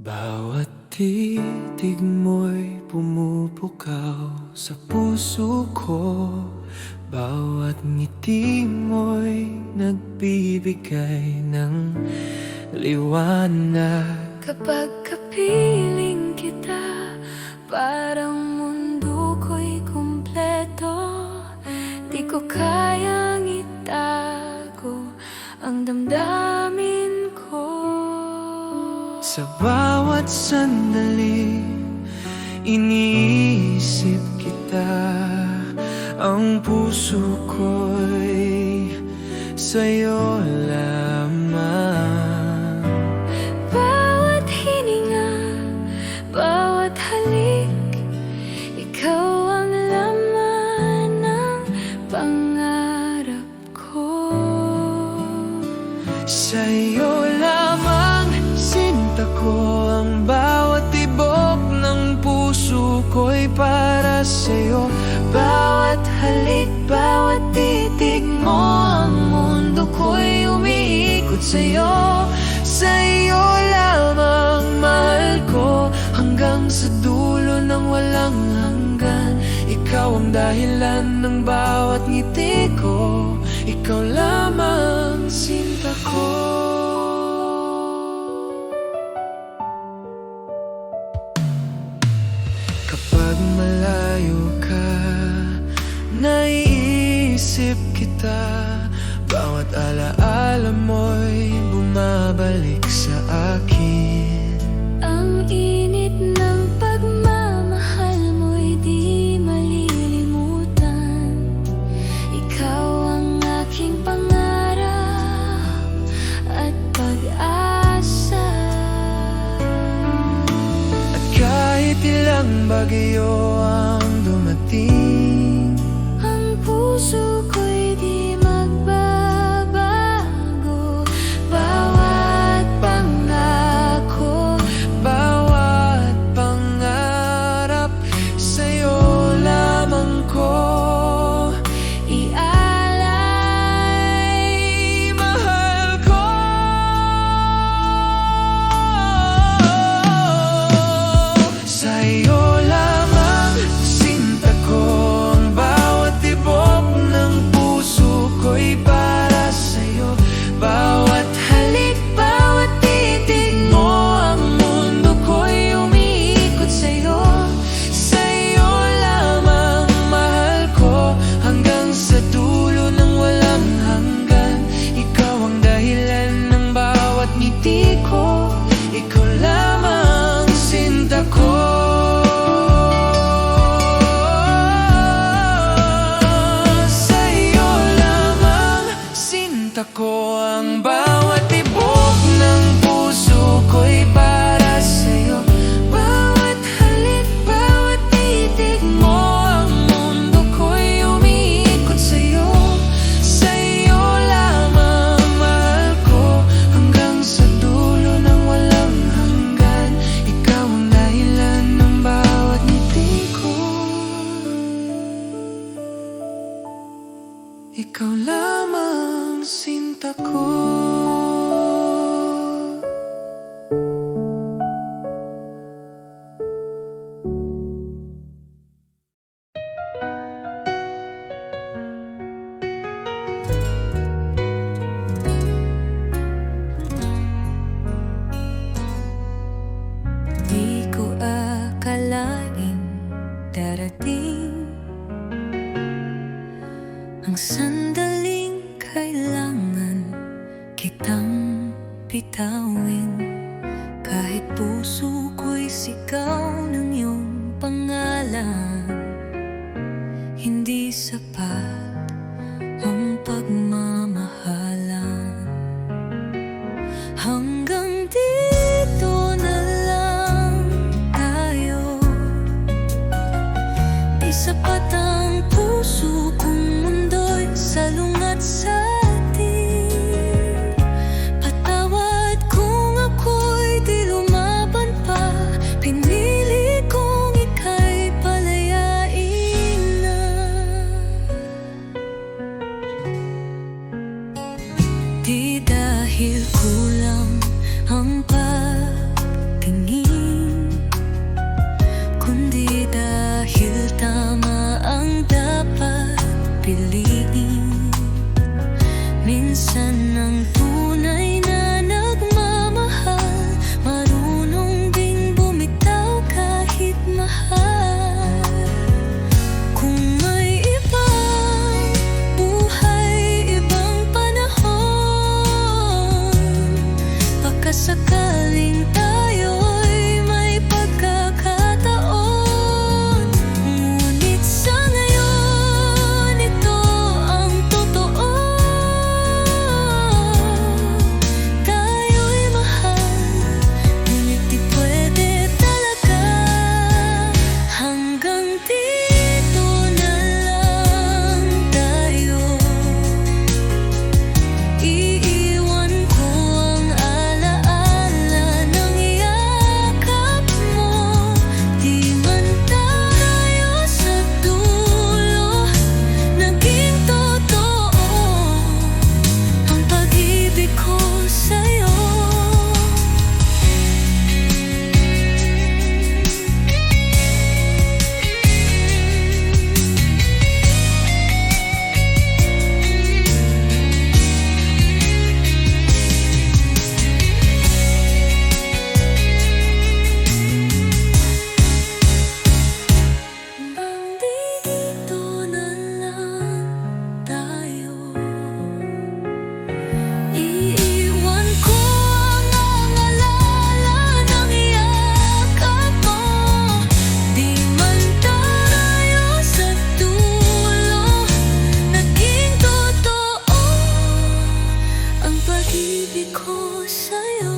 Bawat titig mo'y pumupukaw sa puso ko. Bawat ngiti mo'y nagbibigay ng liwanag. Kapag kapiling kita, parang mundo ko'y kumpleto. Di ko kayang itago ang damdamin ko. Sa bawat sandali, iniisip kita. Ang puso ko'y sa'yo lamang. Bawat hininga, bawat halik, ikaw ang laman ng pangarap ko. Sa'yo lamang, sinta ko. Ang bawat tibok ng puso ko'y para sa'yo. Bawat halik, bawat titig mo, ang mundo ko'y umiikot sa'yo. Sa'yo lamang, mahal ko, hanggang sa dulo ng walang hanggan. Ikaw ang dahilan ng bawat ngiti ko. Ikaw lamang, sinta ko. Kapag malayo ka, naiisip kita. Bawat alaala mo'y bumabalik sa akin. Ang init ng pagmamahal mo'y di malilimutan. Ikaw ang aking pangarap at pag-asa. At kahit ilang bagyo ang dumating, Ang puso ko'y di magbabago. Bawat pangako, bawat pangarap, sa'yo lamang ko ialay, mahal ko. Sa'yo lamang, sinta ko. Ang bawat tibok ng puso ko'y para sa'yo. Bawat halik, bawat titig mo, ang mundo ko'y umiikot sa'yo. Sa'yo lamang, mahal ko, hanggang sa dulo ng walang hanggan. Ikaw ang dahilan ng bawat ngiti ko. Ikaw lamang, sinta ko. Sa'yo lamang, sinta ko. Ang bawat tibok ng puso ko'y para sa'yo. Bawat halik, bawat titig mo, ang mundo ko'y umiikot sa'yo. Sa'yo lamang, mahal ko, hanggang sa dulo ng walang hanggan. Ikaw ang dahilan ng bawat ngiti ko. Ikaw lamang, sinta ko. di ko akalaing darating ang sandaling kailangan kitang bitawin. Kahit puso ko'y sigaw ng iyong pangalan, hindi sapat ang pagmamahalan. Hanggang dito na lang tayo. Di sapat ang puso kung mundo'y salungat sa atin. Patawad kung ako'y di lumaban pa. Pinili kong ika'y palayain na. Di dahil kulang ang pagtingin sakaling tayo'y may pagkakataon. Ngunit sa ngayon, ito ang totoo. Tayo'y mahal, ngunit di pwede talaga. Hanggang dito na lang tayo. Iiwan ko ang alaala ng yakap mo. Di man tayo sa dulo naging totoo ang pag-ibig ko sa'yo. Hanggang dito na lang tayo. Iiwan ko ang alaala ng yakap mo. Di man tayo sa dulo naging totoo ang pag-ibig ko sa'yo.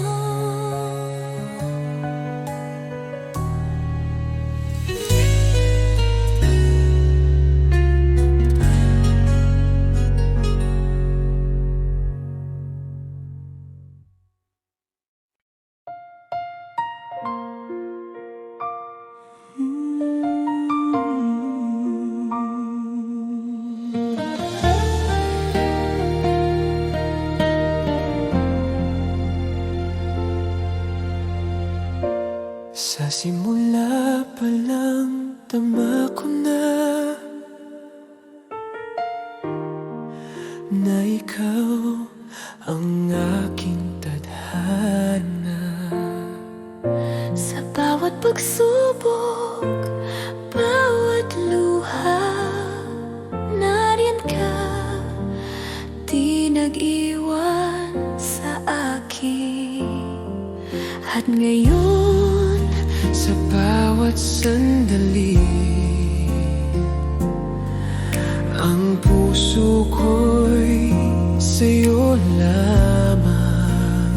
Sa simula pa lang tama ko na ikaw ang aking tadhana. Sa bawat pagsubok, bawat luha, nariyan ka, di nag-iwan sa akin. At ngayon, Sa bawat sandali, ang puso ko'y sa'yo lamang.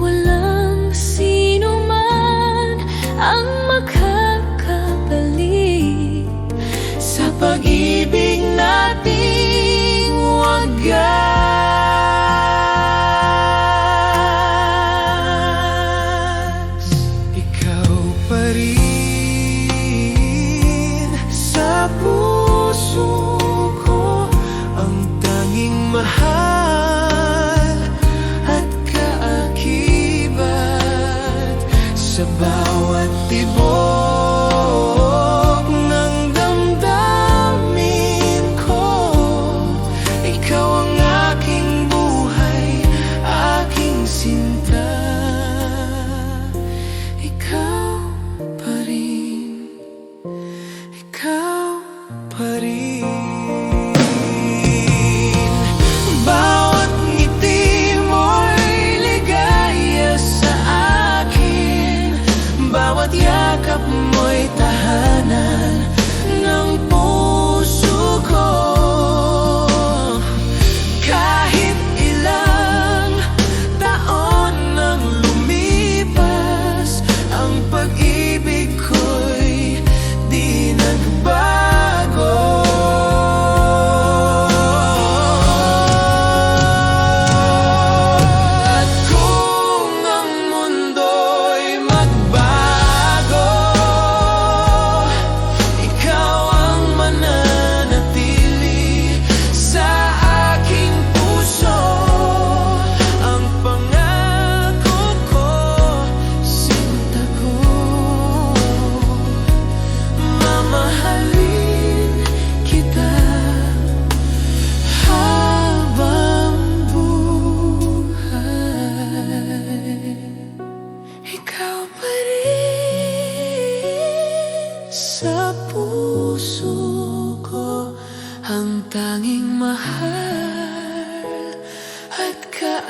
walang sino man ang makakabalik Sa pag-ibig nating wagas. Ikaw pa rin sa puso ko, ang tanging mahal.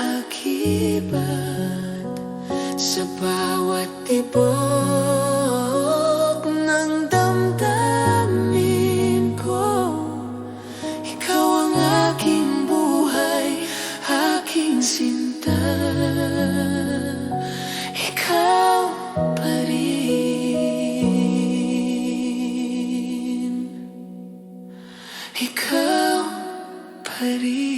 akibat sa bawat tibok ng damdamin ko. Ikaw ang aking buhay, aking sinta. Ikaw pa rin. Ikaw pa rin.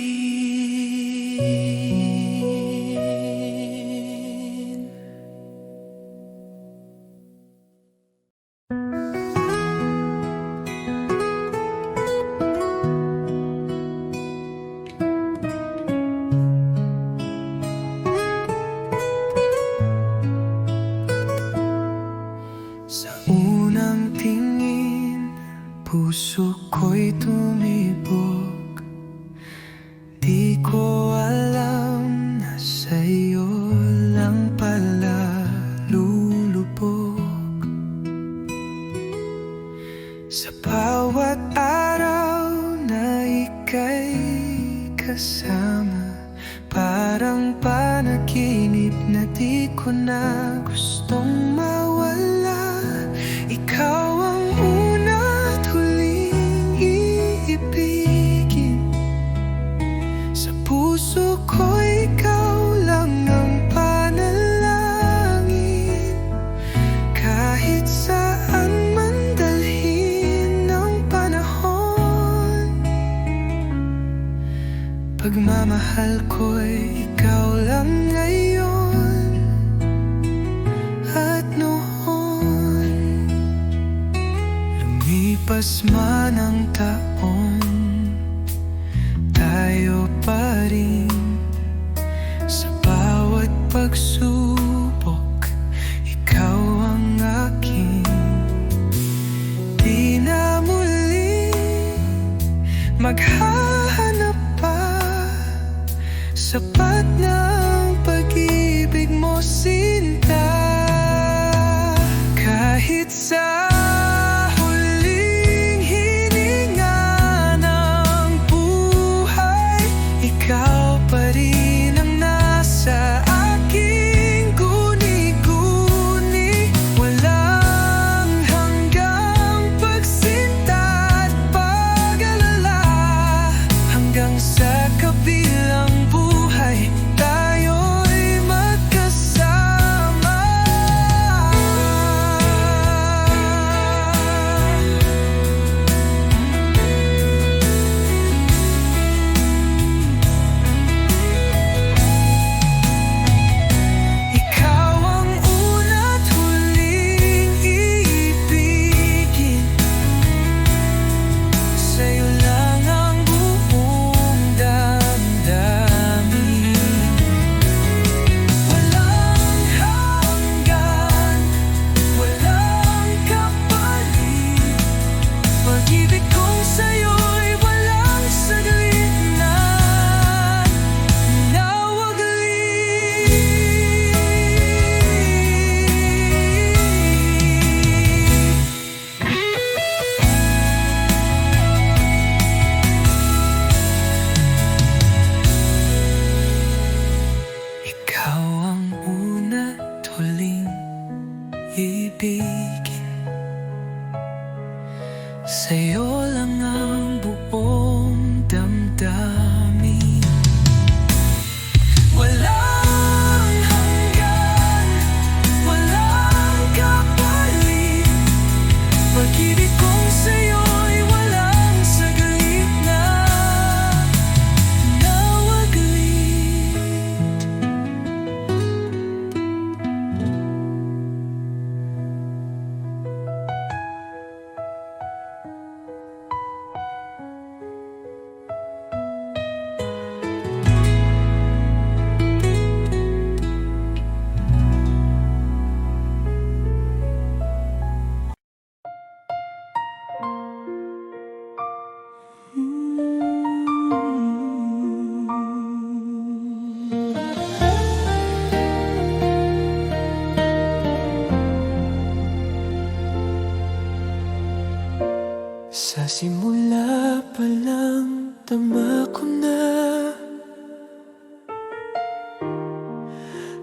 Sa unang tingin, puso ko'y tumibok. Di ko alam na sa'yo lang pala lulubog. Sa bawat araw na ika'y kasama, parang panaginip na di ko na gustong mawala. Ikaw ang una at huling iibigin. Sa puso ko ikaw lang ang panalangin. Kahit saan man dalhin ng panahon, pagmamahal ko'y ikaw lang ngayon at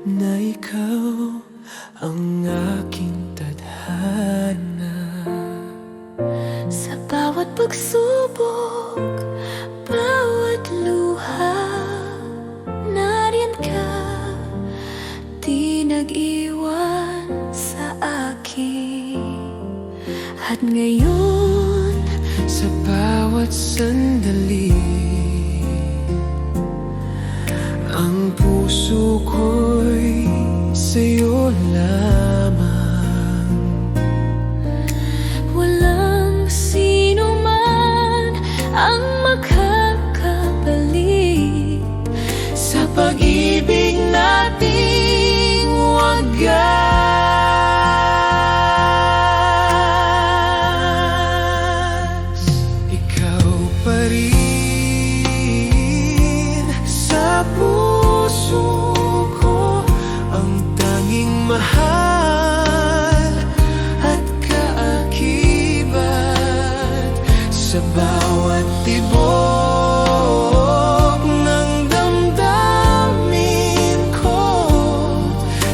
na ikaw ang aking tadhana. Sa bawat pagsubok, bawat luha, nariyan ka, di nag-iwan sa akin. At ngayon, Sa bawat sandali, ang puso ko'y sa'yo lamang. walang sino man ang makakabalik Sa pag-ibig nating wagas, ikaw pa rin sa puso ko, ang tanging mahal at kaakibat. Sa bawat tibok ng damdamin ko,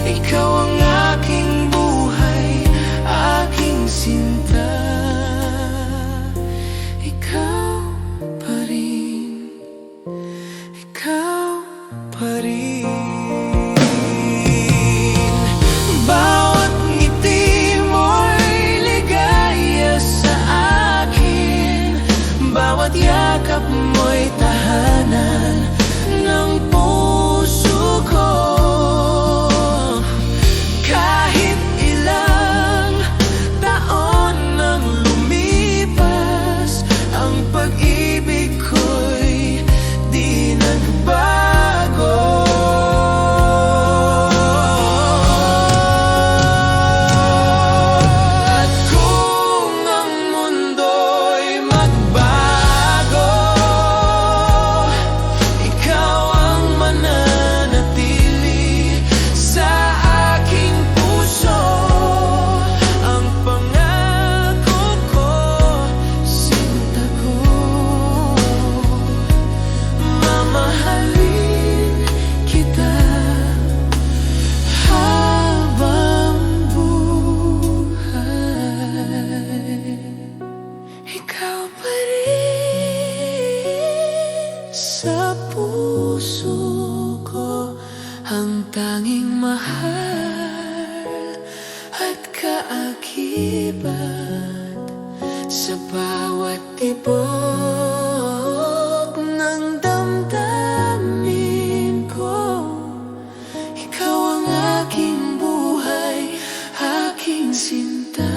ikaw ang aking buhay, aking sinta. Ikaw pa rin, ikaw pa rin. Bawat ngiti mo'y ligaya sa akin, bawat yakap mo'y tahanan ng puso ko. Kahit ilang taon nang lumipas, ang pag-ibig ko'y di nagbago. At kung ang mundo'y magbago, ikaw ang mananatili sa aking puso. Ang pangako ko, sinta ko, mamahalin kita habang buhay. Ikaw pa rin sa puso ko, ang tanging mahal at kaakibat. Sa bawat tibok ng damdamin ko, ikaw ang aking buhay, aking sinta.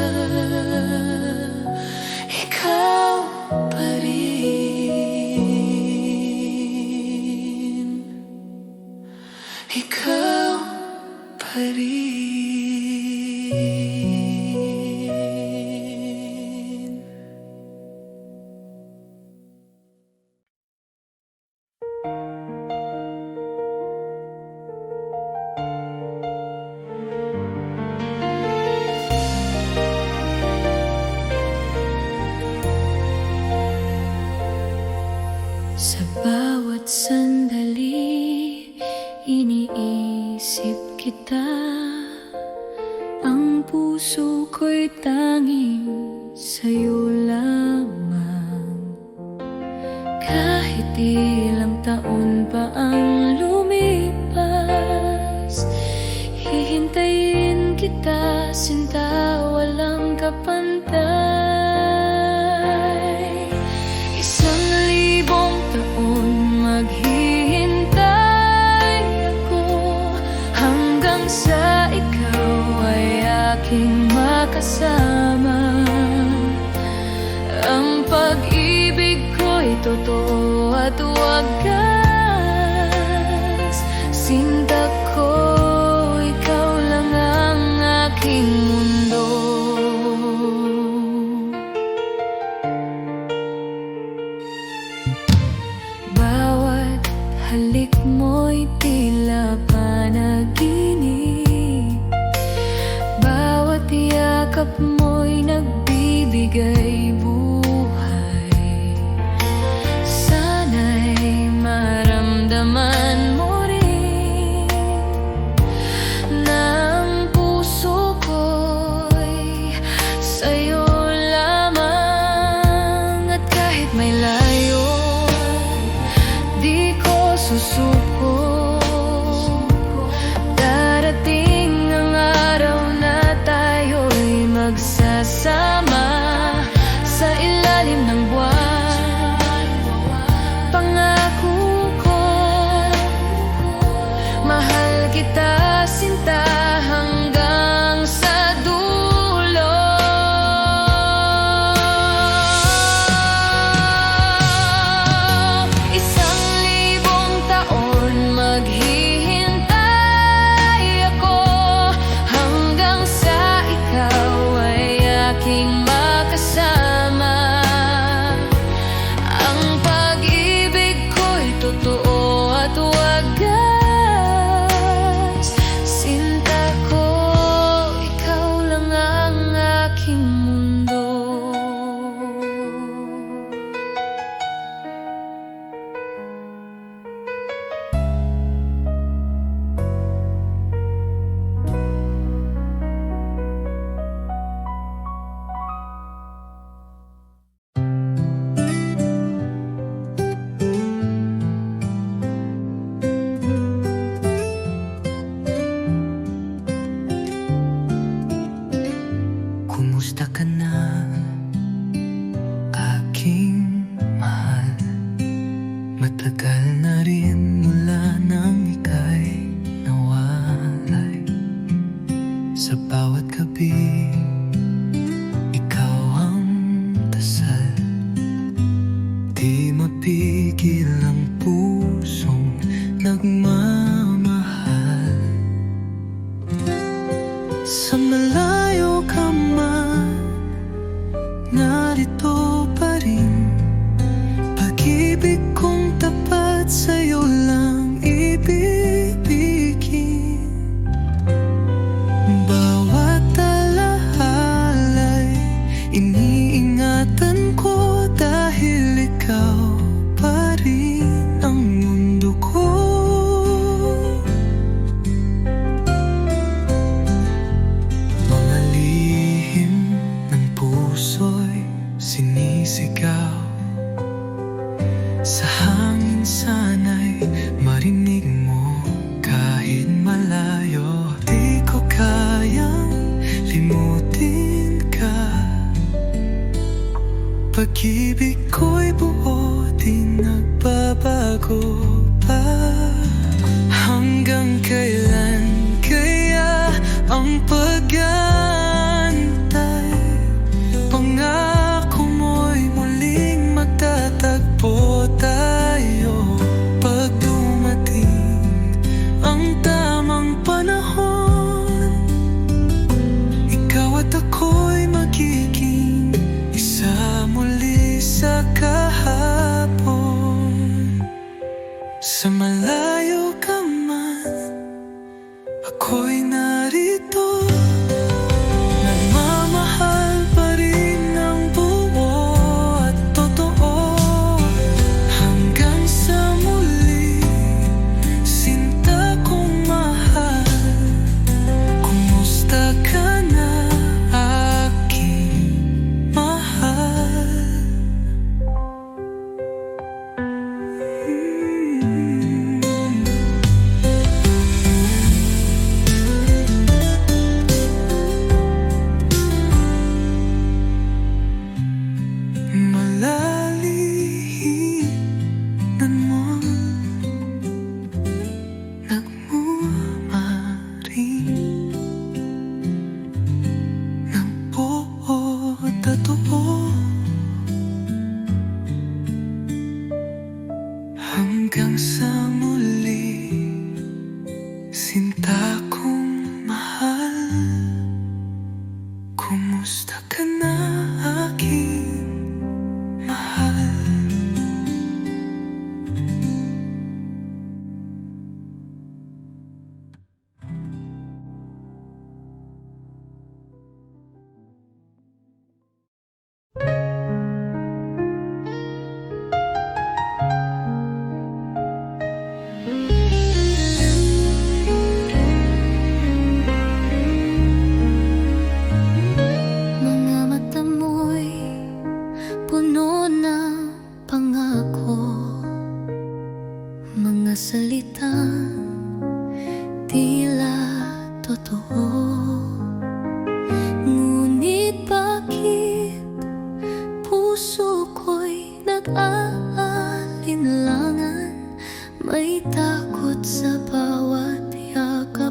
Ikaw pa rin, ikaw pa rin. Sa bawat sandali, iniisip kita. Ang puso ko'y tanging sa'yo lamang. Kahit ilang taon pa ang lumipas, hihintayin kita, sinta, walang kapantay. 1,000 taon maghihintay ako, hanggang sa ikaw ay aking makasama. Ang pag-ibig ko'y totoo at wagas. Sinta ko, ikaw lang ang aking mundo. Bawat halik mo'y tila panaginip, bawat yakap mo'y nagbibigay buhay. Sana'y maramdaman mo rin kita sinta hanggang sa dulo. Isang libong taon maghihintay ako hanggang sa ikaw ay aking makasama. Ang pag-ibig ko'y totoo at wagas. Sinta ko, ikaw lang ang aking mundo. Kumusta ka na, aking mahal? Matagal na rin mula nang ika'y nawalay. Sa bawat gabi, ikaw ang dasal. Di mapigil ang pusong nagmamahal. Sa malayo ka man, narito pa rin. Pag-ibig kong tapat sa'yo lang ibibigin. Bawat alahalay iniingatan ko, dahil ikaw pa rin ang mundo ko. Mga lihim ng puso'y sinisigaw. Sa hangin sana'y marinig mo kahit malayo. Di ko kayang limutin ka. Pag-ibig ko'y buo, di nagbabago pa. Hanggang kailan kaya ang pag-aantay? Pangako mo'y muling magtatagpo tayo. Pag dumating ang tamang panahon, ikaw at ako'y magiging isa muli sa kahapon. Sa malayo ka man, ako'y narito. Nagmamahal pa rin ng buo at totoo. Hanggang sa muli, sinta kong mahal. Kumusta ka na, aking mahal? Malalihinan mo, nagmamaring ng buo at totoo. Hanggang sa muli, sinta kong mahal. Kumusta ka na, aking mahal? Mga mata mo'y puno ng pangako. Mga salitang tila totoo. Ngunit bakit puso ko'y nag-aalinlangan? May takot sa bawat yakap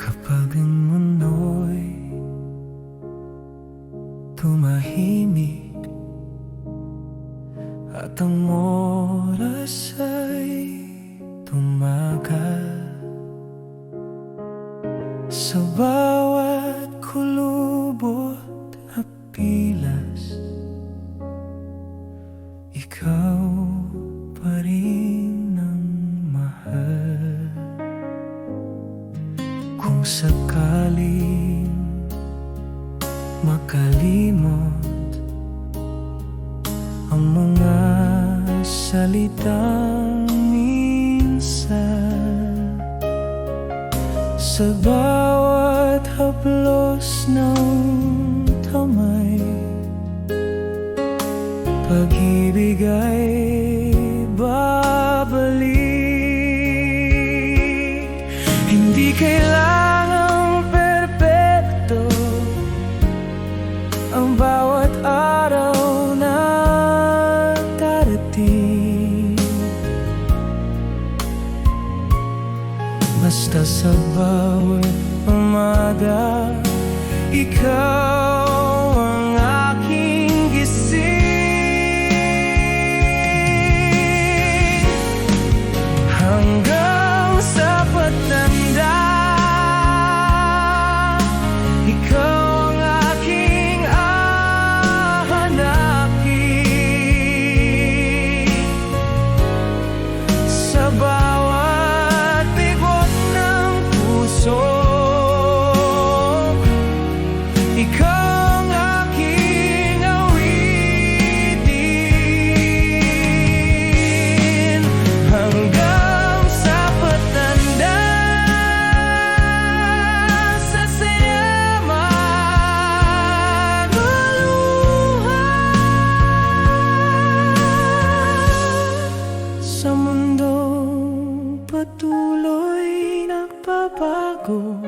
Kapag ang mundo'y tumahimik at ang oras ay tumagal, sa bawat kulubot at pilas, ikaw pa rin ang mahal. Kung sakaling makalimot ang mga salitang minsan, sa bawat haplos ng kamay, pag-ibig ay babalik. Hindi kailangang perpekto ang bawat araw na darating, basta sa bawat umaga, ikaw ang aking gising. Hanggang sa pagtanda, ikaw ang aking ahanapin. Sa bawat bigot ng puso, ikaw ang aking awitin. Hanggang sa pagtanda, sa saya maluluhan, sa mundong patuloy nagbabago,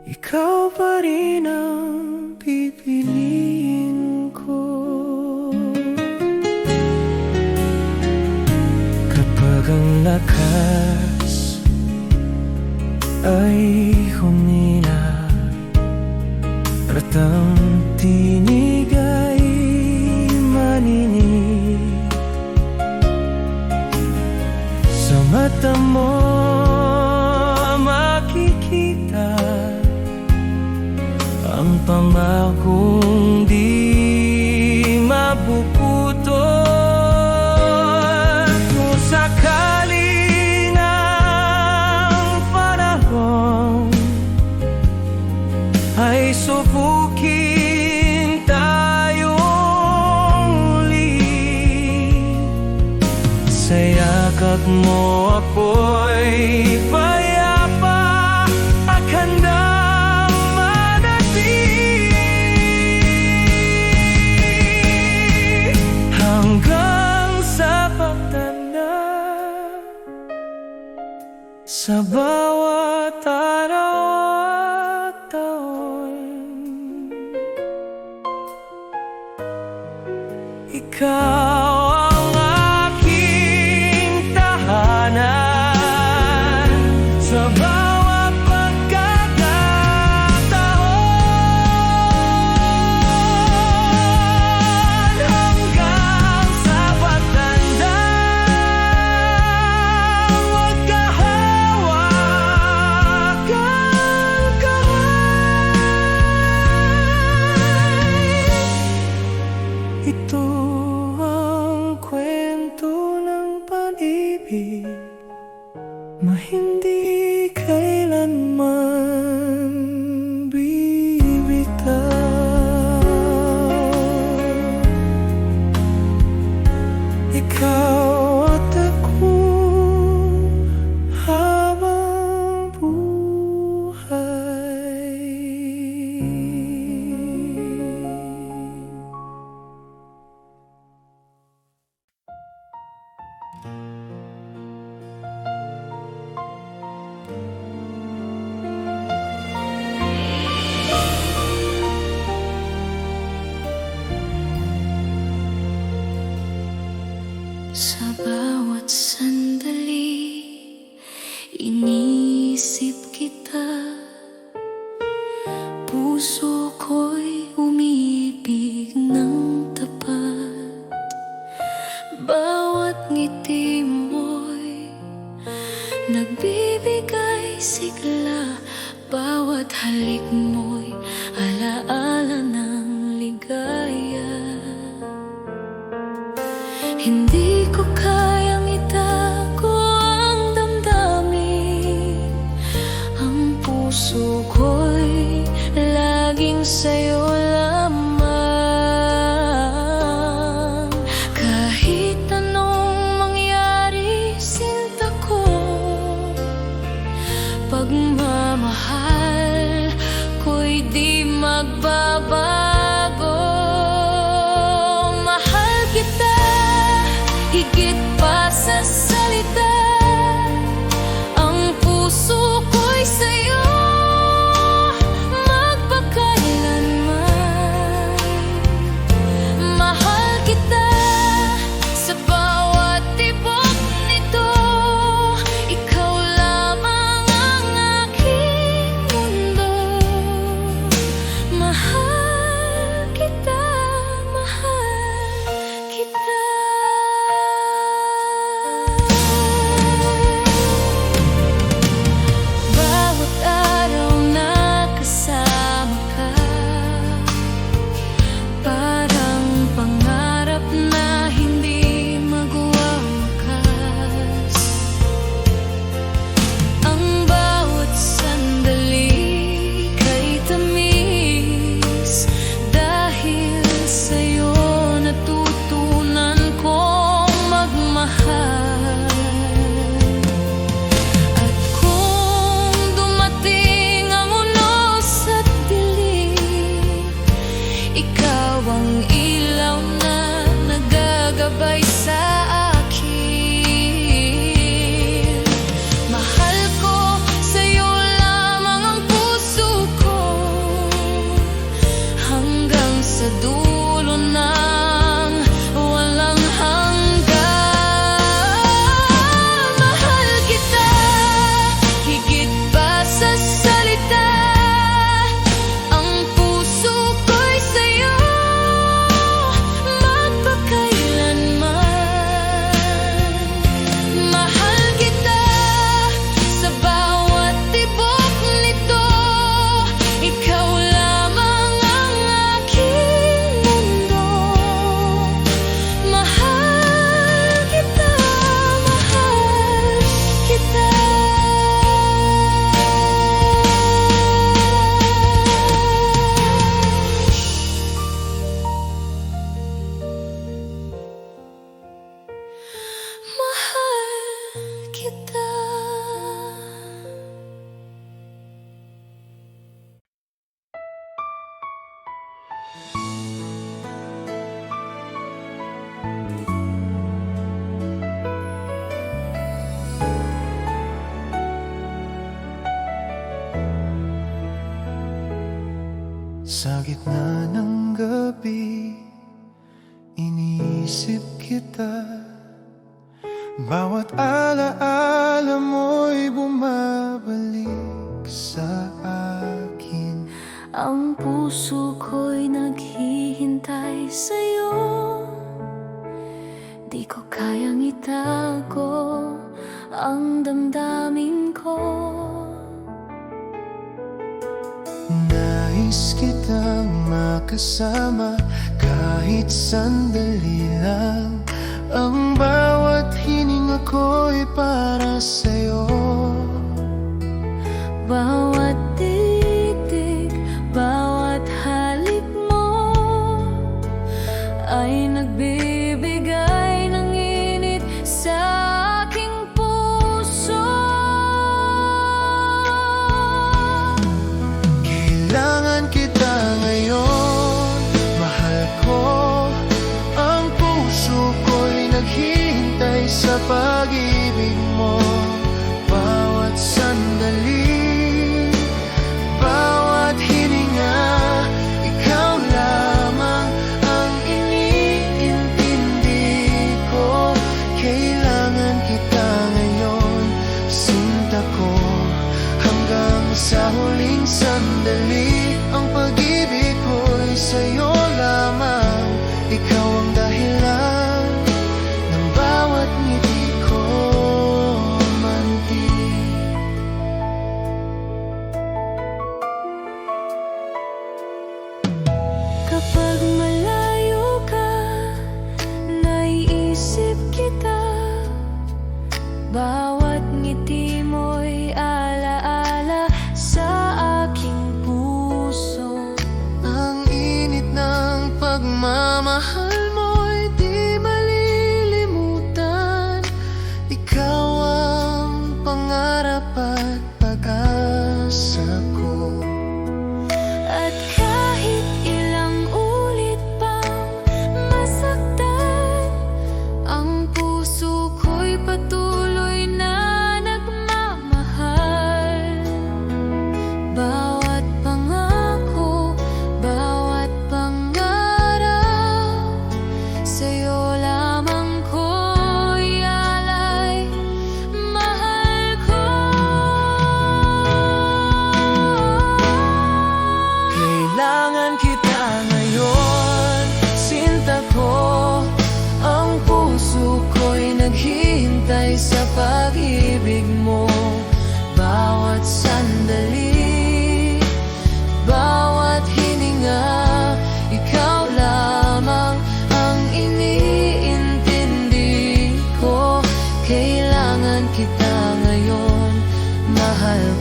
ikaw pa rin ang pipiliin ko. Kapag ang lakas ay humina at ang tinig ay maninig, sa mata mo makikita ang pangakong di mapuputol. Kung sakali ng panahon ay subukin tayong muli, sa yakap mo ako'y payapa at handang manatili. Hanggang sa pagtanda, sa bawat araw at taon, ikaw ang aking tahanan. Bawat halik mo'y alaala ng ligaya. Hindi ko kayang itago ang damdamin. Ang puso ko'y laging sa'yo lamang. Kahit anong mangyari, sinta ko, pagmamahal ko'y di magbabago. Mahal kita higit pa sa salita. Ang puso ko'y sa'yo magpakailanman. Mahal kita sa bawat tibok nito. Ikaw lamang ang aking mundo. Mahal kita, mahal kita. Bawat araw na kasama ka, parang pangarap na hindi magwawakas. Ang bawat sandali kay tamis, dahil sa'yo natutunan kong magmahal. At kung dumating ang unos at dilim, ikaw ang ilaw na nagagabay sa akin. Mahal ko, sa'yo lamang ang puso ko, hanggang sa dulo ng walang hanggan. Mahal kita higit pa sa salita. Ang puso ko'y sa'yo magpakailanman. Mahal kita sa bawat tibok nito. Ikaw lamang ang aking mundo. Mahal kita, mahal kita. Mahal kita. Sa gitna ng gabi, iniisip kita. Bawat alaala mo'y bumabalik sa akin. Ang puso ko'y naghihintay sa'yo. Di ko kayang itago ang damdamin ko. Nais kitang makasama kahit sandali lang. Ang bawat hininga ko'y para sa'yo. Bawat titig, bawat halik mo ay nagbibigay ng init sa aking puso. Kailangan kita ngayon, mahal ko. Ang puso ko'y naghihintay sa pag-ibig mo. Bawat sandali, bawat hininga, ikaw lamang ang iniintindi ko. Kailangan kita ngayon, sinta ko, hanggang sa huling sandali. Ang pag-ibig ko'y sa'yo lamang. Ikaw ang dahilan ng bawat ngiti ko mantig.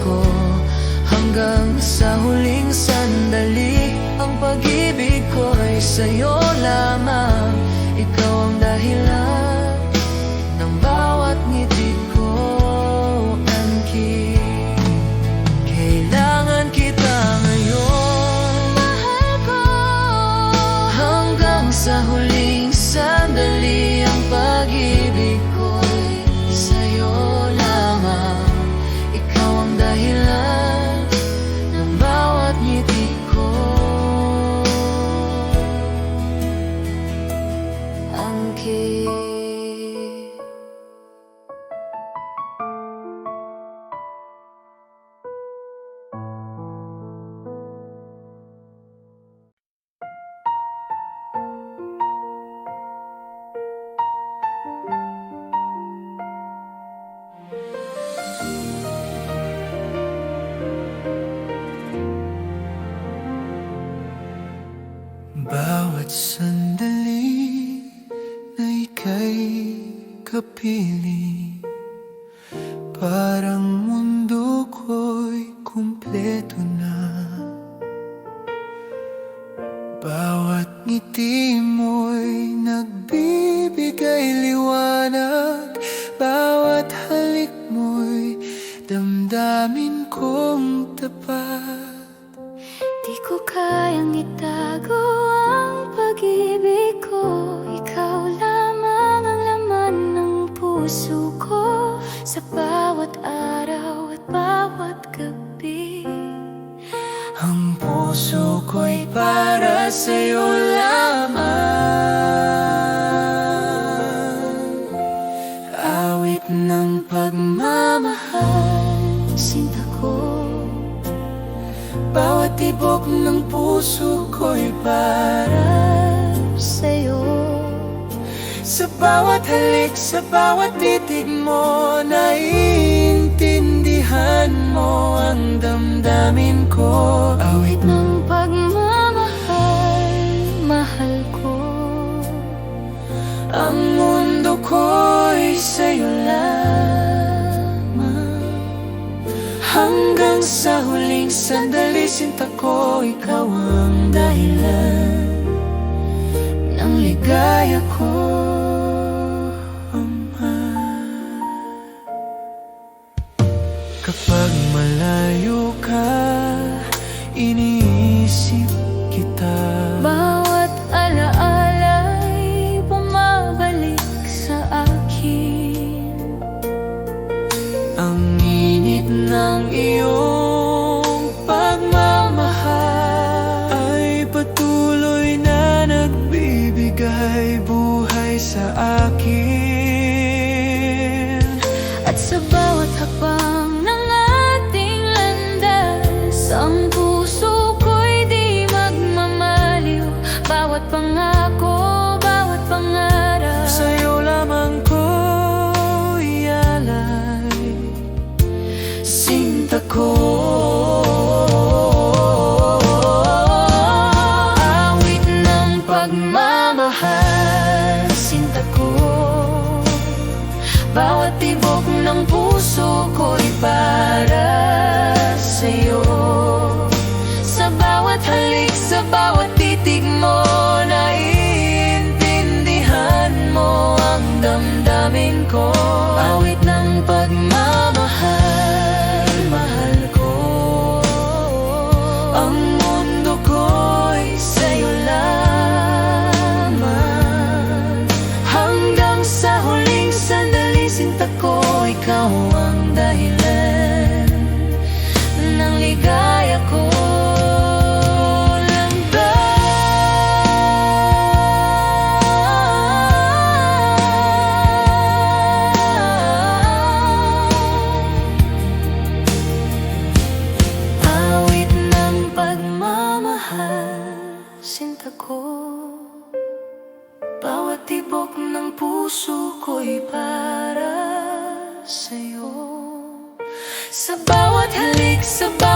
ko. Hanggang sa huling sandali, ang pag-ibig ko'y sa'yo lamang. Ikaw ang dahilan ng bawat ngiti ko, Anki. Kailangan kita ngayon, mahal ko. Hanggang sa huling sandali, ang pag-ibig ko'y sa'yo lamang. Ikaw ang dahilan ng bawat ngiti ko, Anki. Bawat sandali na ika'y kapiling, parang mundo ko'y kumpleto na. Bawat ngiti mo'y nagbibigay liwanag, bawat halik mo'y damdamin kong tapat. Di ko kayang itago ang pag-ibig ko. Ikaw lamang ang laman ng puso ko. Sa bawat araw at bawat gabi, Ang puso ko'y para sa'yo lamang. Awit ng pagmamahal, sinta ko. bawat tibok ng puso ko'y para Sa'yo, sa bawat halik, sa bawat titig mo, naiintindihan mo ang damdamin ko. awit ng pagmamahal, mahal ko. Ang mundo ko'y sa'yo lamang. Hanggang sa huling sandali, sinta ko, ikaw ang dahilan ng ligaya ko, Ama. Kapag malayo ka, iniisip kita. Bawat alaala'y bumabalik sa akin. Ang init ng iyong pagmamahal ay patuloy na nagbibigay buhay sa akin. At sa bawat hakbang ng ating landas, ang puso ko'y di magmamaliw. Bawat pangako, bawat pangarap, Sa'yo lamang ko ialay, sinta ko. awit ng pagmamahal, sinta ko. Bawat tibok ng puso ko'y para sa'yo. Sa bawat halik, sa bawat titig mo, naiintindihan mo ang damdamin ko. Awit ng pagmamahal, mahal ko. Ang mundo ko'y sa'yo lamang. Hanggang sa huling sandali, sinta ko, ikaw ang dahilan ng ligaya ko. Awit ng pagmamahal, sinta ko. Bawat tibok ng puso ko'y para sa'yo. Sa bawat halik, sa bawat